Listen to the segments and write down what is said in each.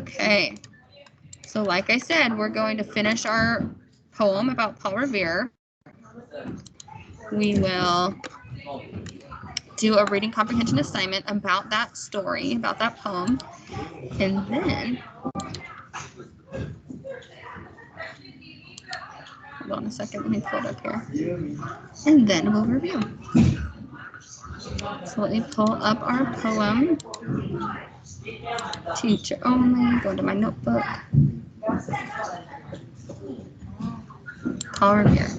Okay. So like I said, we're going to finish our poem about Paul Revere. We will do a reading comprehension assignment about that story, about that poem. And then, hold on a second, let me pull it up here. And then we'll review. So let me pull up our poem. Teacher only, go to my notebook. Paul Revere.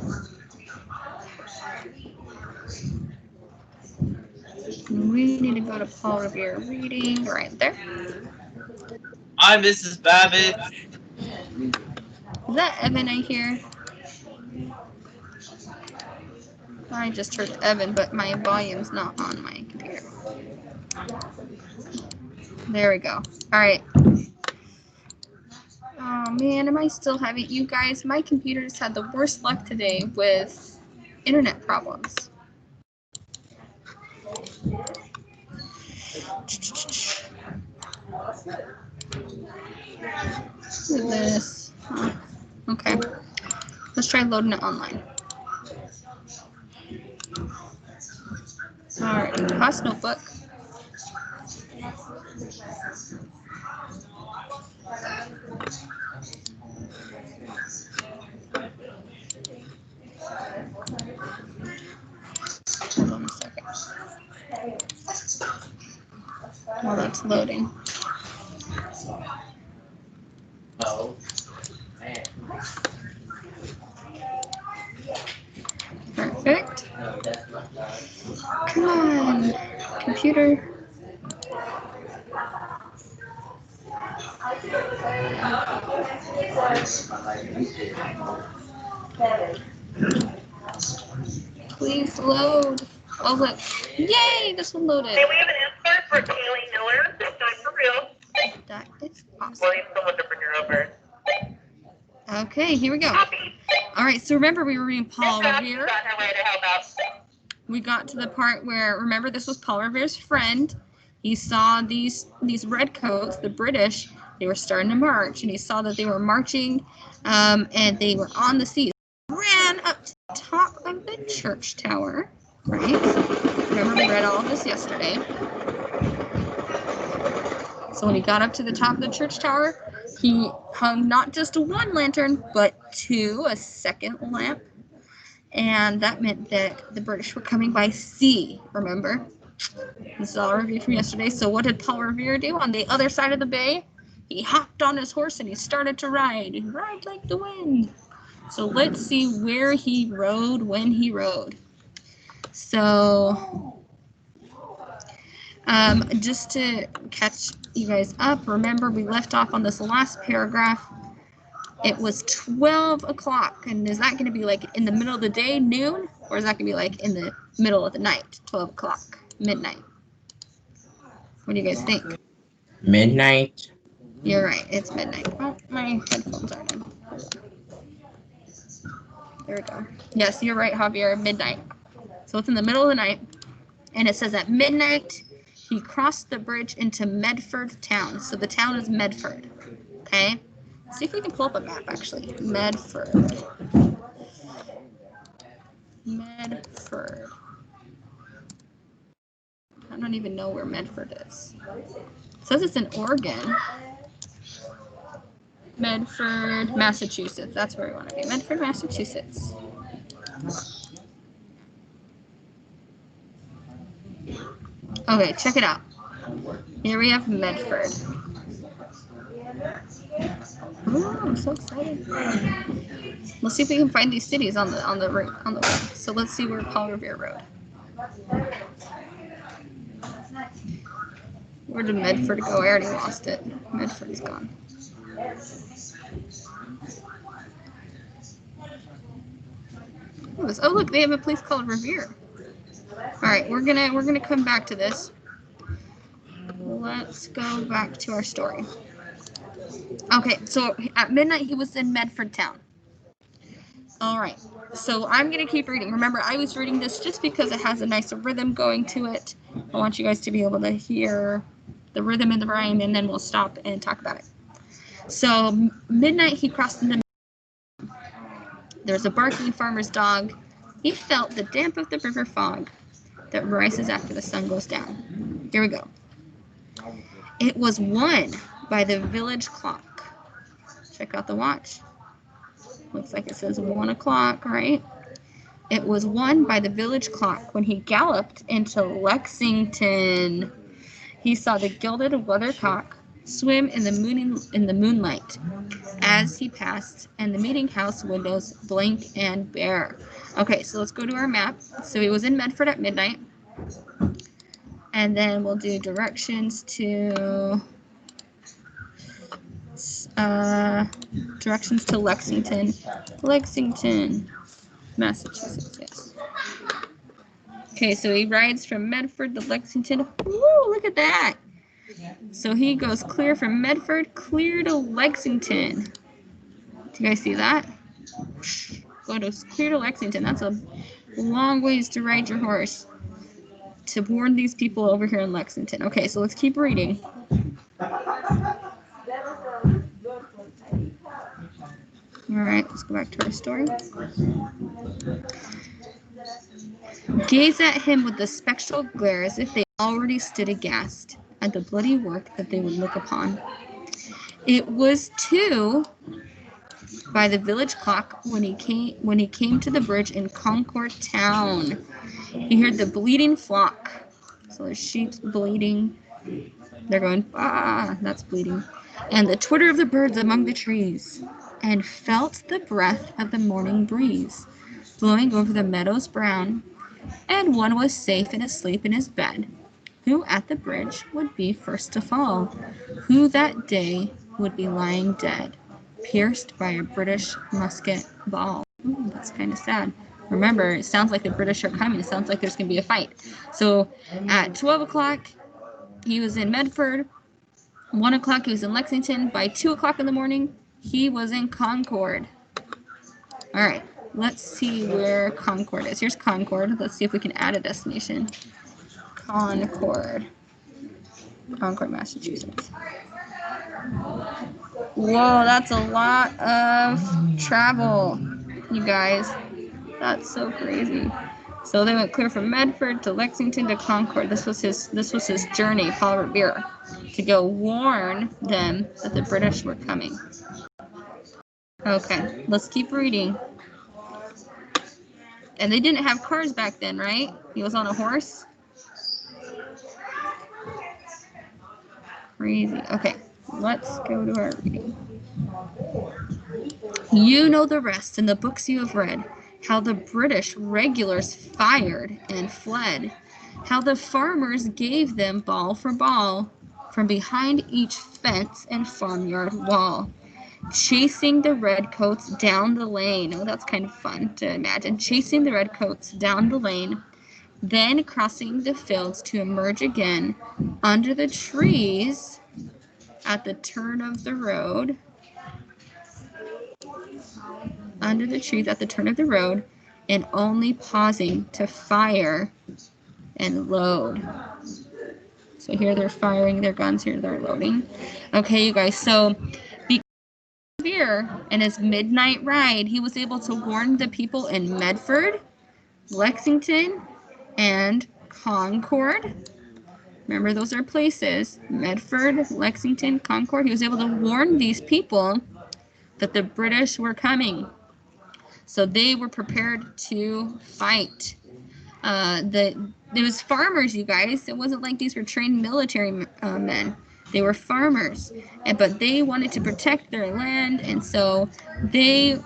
We need to go to Paul Revere reading right there. I'm Mrs. Babbitt. Is that Evan I hear? I just heard Evan, but my volume's not on my computer. There we go. All right. Oh man, am I still having you guys? My computer just had the worst luck today with internet problems. Look at this. Oh, okay. Let's try loading it online. All right, class notebook. Hold on a second. While that's loading. Oh, man. Perfect. No, that's not done. Come on, computer. Please load. Oh look. Yay, this one loaded. Hey, we have an answer for Kaylee Miller. This time for real. That is awesome. We'll need someone to bring her over. Okay, here we go. Copy. All right, so remember we were reading Paul Got Revere. her ready to help out. We got to the part where, remember, this was Paul Revere's friend. He saw these redcoats, the British, they were starting to march, and he saw that they were marching, and they were on the sea. Ran up to the top of the church tower, right? Remember, we read all of this yesterday. So when he got up to the top of the church tower, he hung not just one lantern, but two, a second lamp. And that meant that the British were coming by sea, remember? This is all a review from yesterday. So what did Paul Revere do on the other side of the bay? He hopped on his horse and he started to ride. Ride like the wind. So let's see where he rode when he rode. So just to catch you guys up, remember we left off on this last paragraph. It was 12 o'clock, and is that going to be like in the middle of the day, noon, or is that going to be like in the middle of the night, 12 o'clock, midnight? What do you guys think? Midnight. You're right, it's midnight. Oh, my headphones aren't in. There we go. Yes, you're right, Javier, midnight. So it's in the middle of the night, and it says at midnight, he crossed the bridge into Medford town. So the town is Medford, okay? See if we can pull up a map, actually. Medford. Medford. I don't even know where Medford is. It says it's in Oregon. Medford, Massachusetts. That's where we want to be. Medford, Massachusetts. Okay, check it out. Here we have Medford. Oh, I'm so excited. Let's see if we can find these cities on the way. So let's see where Paul Revere rode. Where did Medford go? I already lost it. Medford's gone. Oh, look, they have a place called Revere. All right, we're gonna come back to this. Let's go back to our story. Okay, so at midnight he was in Medford town. All right, so I'm gonna keep reading. Remember, I was reading this just because it has a nice rhythm going to it. I want you guys to be able to hear the rhythm and the rhyme, and then we'll stop and talk about it. So midnight he crossed into. There's a barking farmer's dog. He felt the damp of the river fog that rises after the sun goes down. Here we go. It was 1 by the village clock. Check out the watch. Looks like it says 1 o'clock, right? It was 1 by the village clock when he galloped into Lexington. He saw the gilded weathercock swim in the moonlight as he passed, and the meeting house windows blank and bare. Okay, so let's go to our map. So he was in Medford at midnight, and then we'll do directions to Lexington, Massachusetts. Yes. Okay, so he rides from Medford to Lexington. Woo, look at that. So he goes clear from Medford, clear to Lexington. Do you guys see that? Go to clear to Lexington. That's a long ways to ride your horse to warn these people over here in Lexington. Okay, so let's keep reading. All right, let's go back to our story. Gaze at him with the spectral glare as if they already stood aghast at the bloody work that they would look upon. It was 2 by the village clock when he came to the bridge in Concord town. He heard the bleating flock. So there's sheep bleating. They're going, ah, that's bleating. And the twitter of the birds among the trees, and felt the breath of the morning breeze blowing over the meadows brown, and one was safe and asleep in his bed, who at the bridge would be first to fall, who that day would be lying dead, pierced by a British musket ball. Ooh, that's kind of sad. Remember, it sounds like the British are coming. It sounds like there's going to be a fight. So at 12 o'clock, he was in Medford. 1 o'clock, he was in Lexington. By 2 o'clock in the morning, he was in Concord. All right, let's see where Concord is. Here's Concord. Let's see if we can add a destination. Concord, Massachusetts. Whoa, that's a lot of travel, you guys. That's so crazy. So they went clear from Medford to Lexington to Concord. This was his journey, Paul Revere, to go warn them that the British were coming. Okay, let's keep reading. And they didn't have cars back then, right? He was on a horse. Crazy. Okay, let's go to our reading. You know the rest in the books you have read, how the British regulars fired and fled, how the farmers gave them ball for ball from behind each fence and farmyard wall, chasing the redcoats down the lane. Oh, that's kind of fun to imagine. Chasing the redcoats down the lane, then crossing the fields to emerge again under the trees at the turn of the road. Under the trees at the turn of the road, and only pausing to fire and load. So here they're firing their guns, here they're loading. Okay, you guys, so because of Revere and his midnight ride, he was able to warn the people in Medford, Lexington, and Concord. Remember, those are places. Medford, Lexington, Concord. He was able to warn these people that the British were coming. So they were prepared to fight. It was farmers, you guys. It wasn't like these were trained military men. They were farmers, but they wanted to protect their land, and so they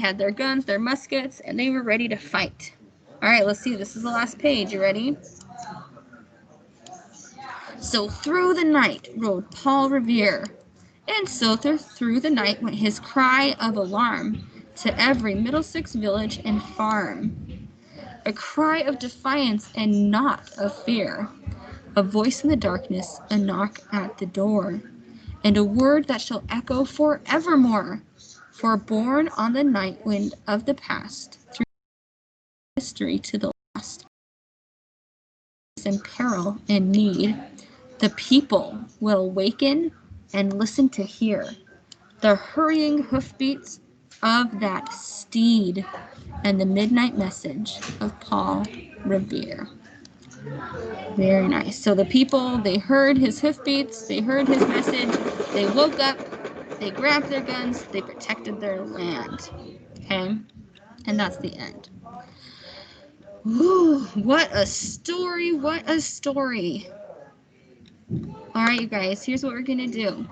had their guns, their muskets, and they were ready to fight. All right, let's see. This is the last page. You ready? So through the night rode Paul Revere, and so through the night went his cry of alarm to every Middlesex village and farm, a cry of defiance and not of fear, a voice in the darkness, a knock at the door, and a word that shall echo forevermore, for borne on the night wind of the past, through history to the last, in peril and need, the people will awaken and listen to hear the hurrying hoofbeats of that steed, and the midnight message of Paul Revere. Very nice. So the people, they heard his hoofbeats, they heard his message, they woke up, they grabbed their guns, they protected their land. Okay? And that's the end. Ooh, what a story, what a story. All right, you guys, here's what we're gonna do.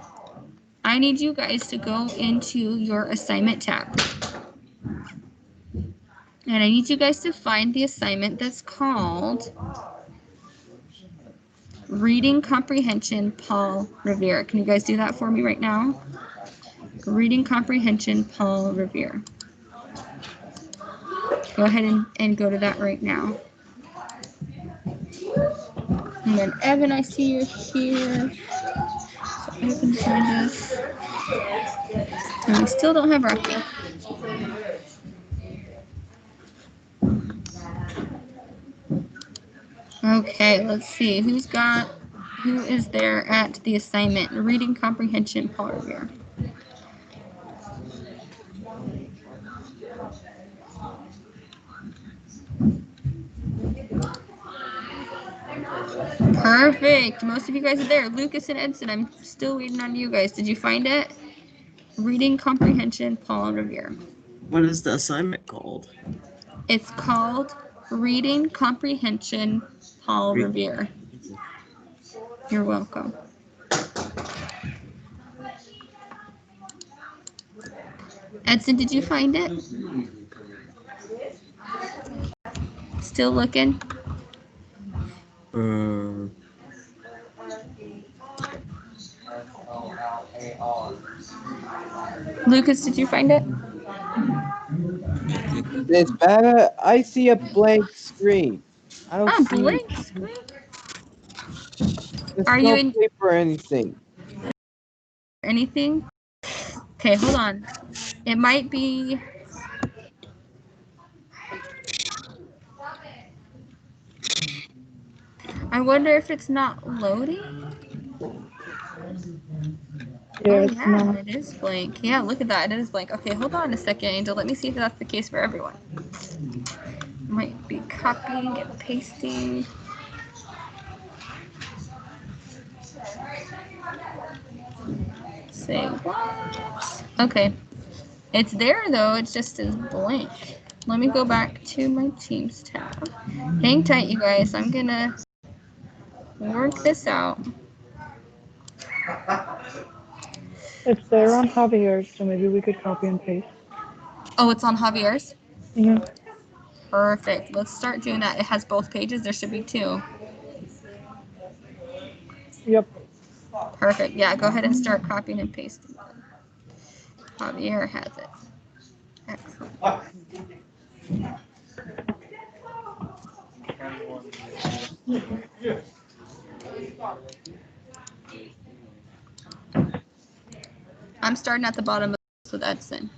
I need you guys to go into your assignment tab. And I need you guys to find the assignment that's called Reading Comprehension, Paul Revere. Can you guys do that for me right now? Reading Comprehension, Paul Revere. Go ahead and go to that right now. And then Evan, I see you're here. So Evan joined us. And we still don't have Rocky. Okay, let's see. Who is there at the assignment? Reading Comprehension, Paul Revere. Perfect. Most of you guys are there. Lucas and Edson, I'm still waiting on you guys. Did you find it? Reading Comprehension, Paul Revere. What is the assignment called? It's called Reading Comprehension, Paul Revere. You're welcome. Edson, did you find it? Still looking? Lucas, did you find it? Miss Baba, I see a blank screen. I don't see Blank screen? there's Are no you in paper or anything. anything? Okay, hold on. It might be. I wonder if it's not loading. Yeah, Oh yeah, it is blank. Yeah, look at that. It is blank. Okay, hold on a second, Angel. Let me see if that's the case for everyone. Might be copying and pasting. Say what? Okay. It's there though, it just is blank. Let me go back to my Teams tab. Hang tight, you guys. I'm gonna work this out. it's there on Javier's, so maybe we could copy and paste. Oh, it's on Javier's? Mm-hmm. Perfect. Let's start doing that. It has both pages. There should be two. Yep. Perfect. Yeah, go ahead and start copying and pasting. Javier has it. Excellent. I'm starting at the bottom of this with Edson.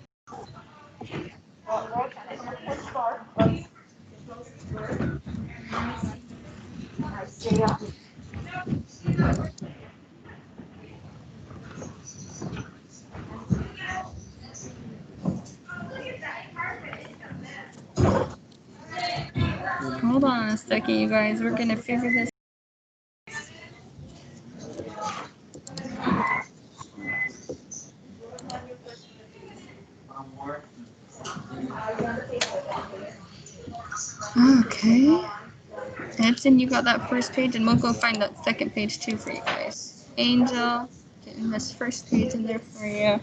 Hold on a second, you guys. We're gonna figure this. Okay. Edson, you got that first page, and we'll go find that second page too for you guys. Angel, getting this first page in there for you.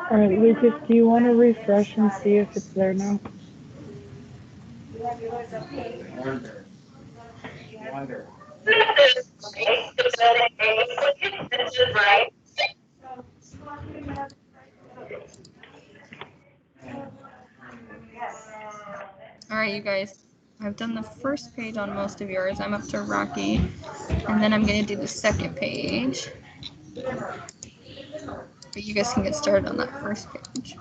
All right, Lucas, do you want to refresh and see if it's there now? Right. All right, you guys. I've done the first page on most of yours. I'm up to Rocky. And then I'm going to do the second page. But you guys can get started on that first page.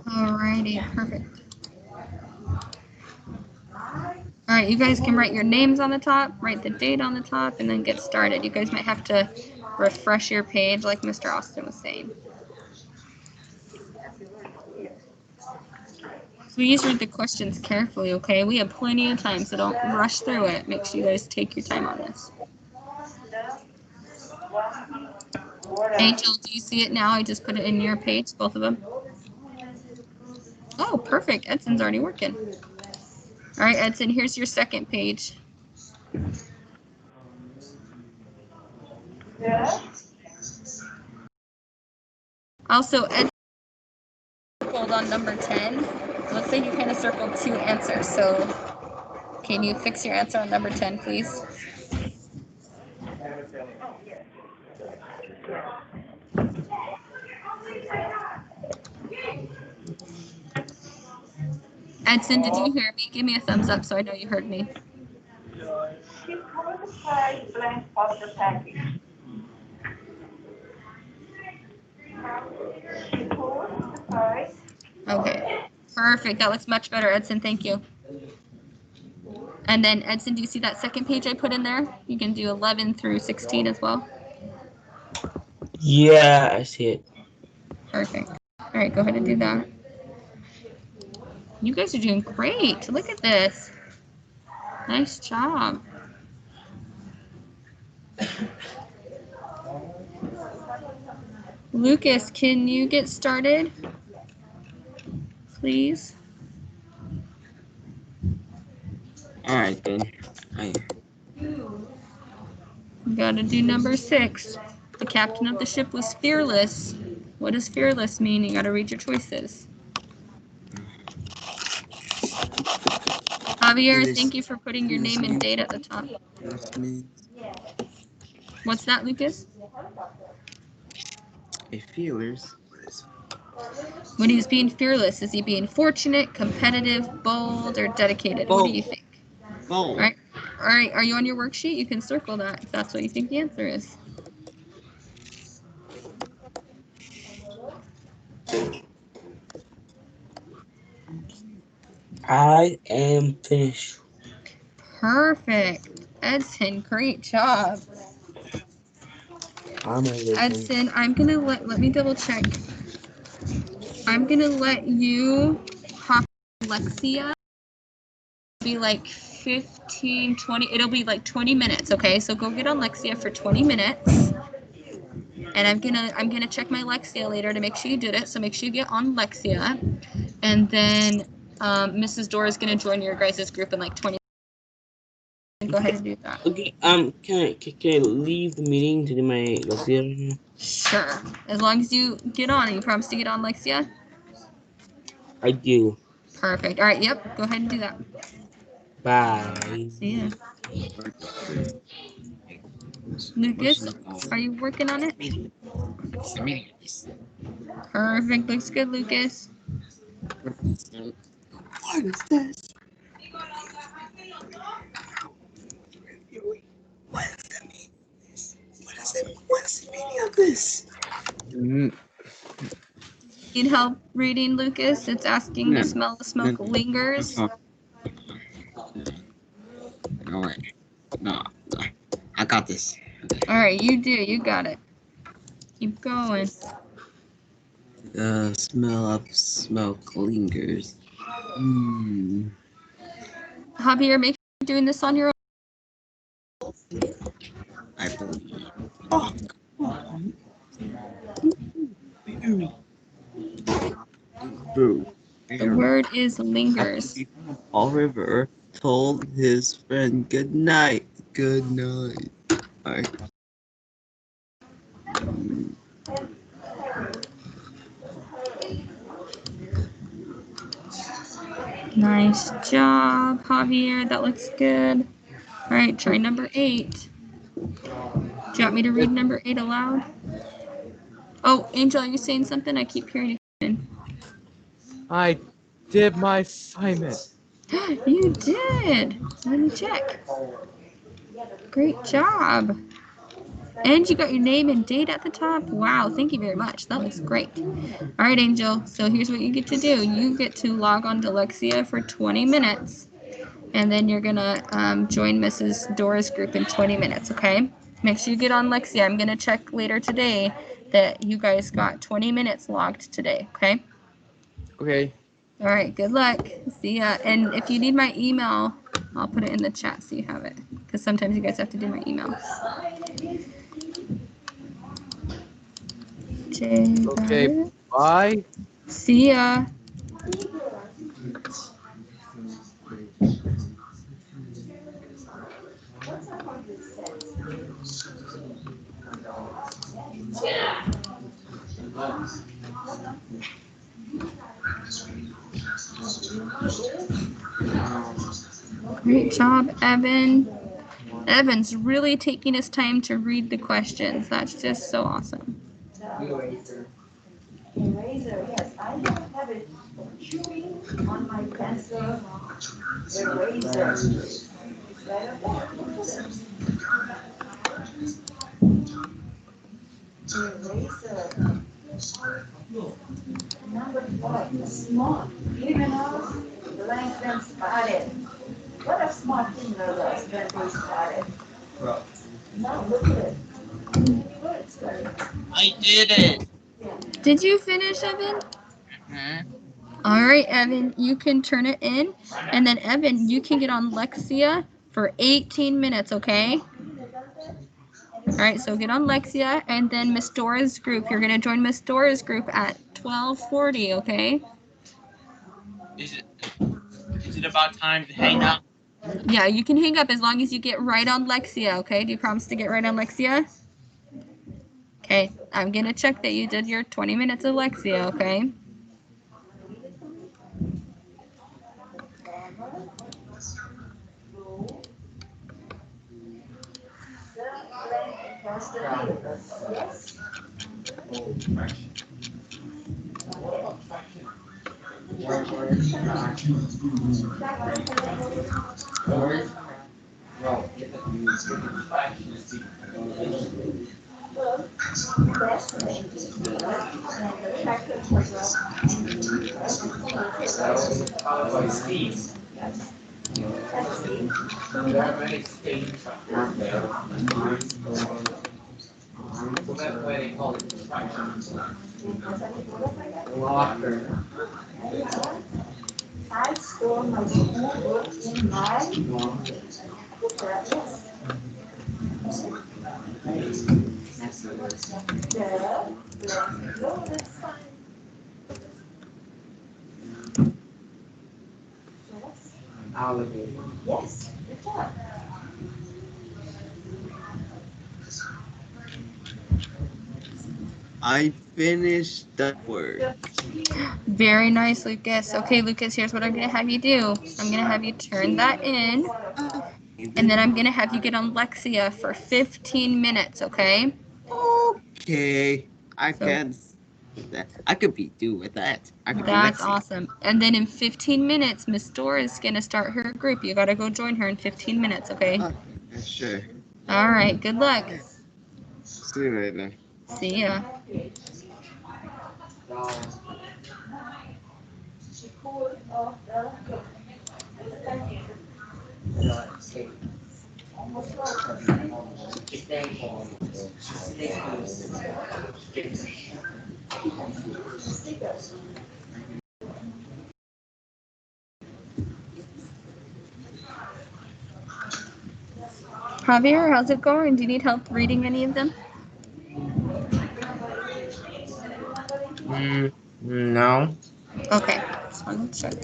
Alrighty, perfect. Alright, you guys can write your names on the top, write the date on the top, and then get started. You guys might have to refresh your page like Mr. Austin was saying. Please read the questions carefully, okay? We have plenty of time, so don't rush through it. Make sure you guys take your time on this. Angel, do you see it now? I just put it in your page, both of them. Oh, perfect. Edson's already working. All right, Edson, here's your second page. Also, Edson circled on number 10. It looks like you kind of circled 2 answers. So can you fix your answer on number 10, please? Edson, did you hear me? Give me a thumbs up so I know you heard me. She told the price blank of the package. She told the price. Okay, perfect. That looks much better, Edson. Thank you. And then, Edson, do you see that second page I put in there? You can do 11 through 16 as well. Yeah, I see it. Perfect. All right, go ahead and do that. You guys are doing great. Look at this. Nice job. Lucas, can you get started, please? All right then. You gotta do number 6. The captain of the ship was fearless. What does fearless mean? You gotta read your choices. Javier, thank you for putting your name and date at the top. What's that, Lucas? A feelers. When he's being fearless, is he being fortunate, competitive, bold, or dedicated? What do you think? Bold. All right, are you on your worksheet? You can circle that if that's what you think the answer is. I am finished. Perfect. Edson, great job. Edson, I'm gonna let me double check. I'm gonna let you hop Lexia. Be like 15, 20, it'll be like 20 minutes, okay? So go get on Lexia for 20 minutes. And I'm gonna check my Lexia later to make sure you did it. So make sure you get on Lexia. And then Mrs. Dora is gonna join your guys' group in like 20 minutes. Go ahead and do that. Okay, can I leave the meeting to do my Lexia? Sure. As long as you get on. You promise to get on Lexia? I do. Perfect. All right, yep. Go ahead and do that. Bye. See ya. Lucas, are you working on it? Perfect. Looks good, Lucas. What is this? What does that mean? What's the meaning of this? Need help reading, Lucas? It's asking the smell of smoke lingers. No, I got this. All right, you do. You got it. Keep going. The smell of smoke lingers. Javier, make sure you're doing this on your own. I believe. Boo. The word is lingers. Paul River told his friend good night. Good night. Alright. Nice job, Javier. That looks good. All right, try number 8. Do you want me to read number 8 aloud? Oh, Angel, are you saying something? I keep hearing you. I did my assignment. You did. Let me check. Great job. And you got your name and date at the top. Wow, thank you very much. That looks great. All right, Angel. So here's what you get to do. You get to log on to Lexia for 20 minutes. And then you're going to join Mrs. Dora's group in 20 minutes, okay? Make sure you get on Lexia. I'm going to check later today that you guys got 20 minutes logged today, okay? Okay. All right, good luck. See ya. And if you need my email, I'll put it in the chat so you have it. Because sometimes you guys have to do my email. Okay. Bye. See ya. Great job, Evan. Evan's really taking his time to read the questions. That's just so awesome. Eraser, yes. I don't have it chewing on my pencil. Eraser. Is that okay? Eraser. Number 5, small. Even though blank then spotted. What a smart thing are those when they spotted? Now look at it. I did it. Did you finish, Evan? All right, Evan, you can turn it in. And then, Evan, you can get on Lexia for 18 minutes, okay? All right, so get on Lexia, and then Miss Dora's group. You're going to join Miss Dora's group at 12:40, okay? Is it about time to hang up? Yeah, you can hang up as long as you get right on Lexia, okay? Do you promise to get right on Lexia? Okay, I'm going to check that you did your 20 minutes of Lexia, okay? I store my school books in my Yes, good job. I finished that work. Very nice, Lucas. Okay, Lucas, here's what I'm going to have you do. I'm going to have you turn that in, and then I'm going to have you get on Lexia for 15 minutes, okay? Okay, I So- can. I could be do with that. That's awesome. And then in 15 minutes, Miss Dora is going to start her group. You got to go join her in 15 minutes, okay? Sure. All right, good luck. See you later. See ya. Javier, how's it going? Do you need help reading any of them? No. Okay, just wanted to check.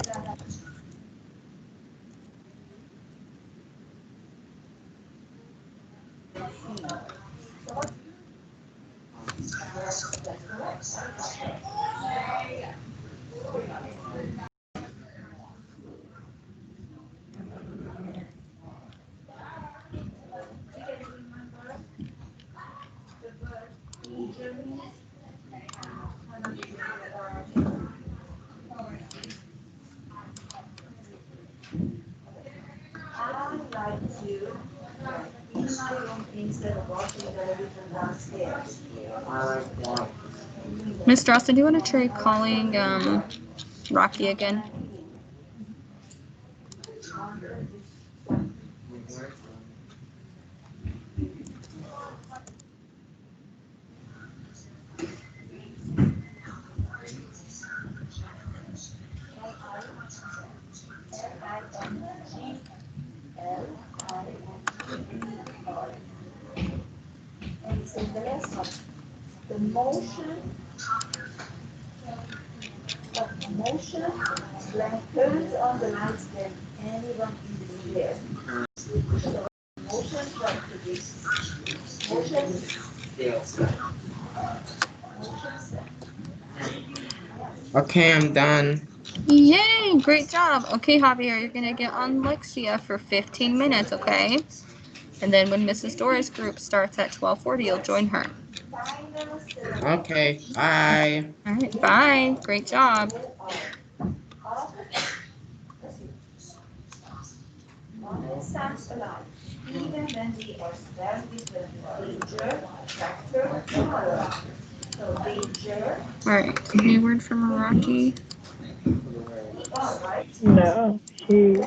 instead of watching television downstairs. Mr. Austin, do you want to try calling Rocky again? And it's in the lesson. The motion blank turns on the lights when anyone is there. So motion from this motion. Okay, I'm done. Yay! Great job. Okay, Javier, you're gonna get on Lexia for 15 minutes, okay? And then when Mrs. Dora's group starts at 12:40, you'll join her. Okay, bye. All right, bye. Great job. Stands alive, even when we are surrounded with danger, factor, tomorrow. So danger, All right, any word from Rocky? all right. No, he